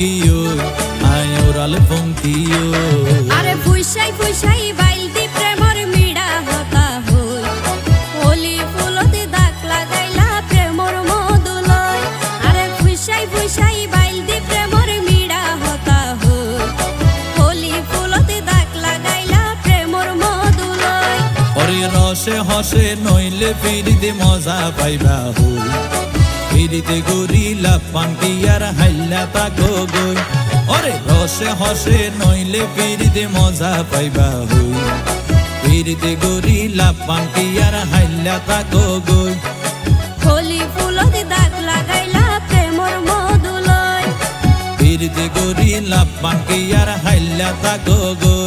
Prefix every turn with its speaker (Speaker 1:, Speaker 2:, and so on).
Speaker 1: গিও আয় ওরাল পঙ্কিও
Speaker 2: আরে ফুইসাই ফুইসাই বাইলতি প্রেমর মিড়া হতা হই হোলি ফুলতে দাগ লাগাইলা প্রেমর মধুলয় আরে ফুইসাই ফুইসাই বাইলতি প্রেমর মিড়া হতা হই হোলি ফুলতে দাগ লাগাইলা প্রেমর মধুলয়
Speaker 1: ওরে রসে হসে নইলে ফিরিতে মজা পাইবা হই ফিরিতে গরিলা পানকি আর হাইলা তাকো গই ওরে রসে হসে নইলে ফিরিতে মজা পাইবা হই ফিরিতে গরিলা পানকি আর হাইলা তাকো গই
Speaker 2: হোলি ফুলতে দাগ লাগাইলা প্রেমর মধুলয়
Speaker 1: ফিরিতে গরিলা পানকি আর হাইলা তাকো গই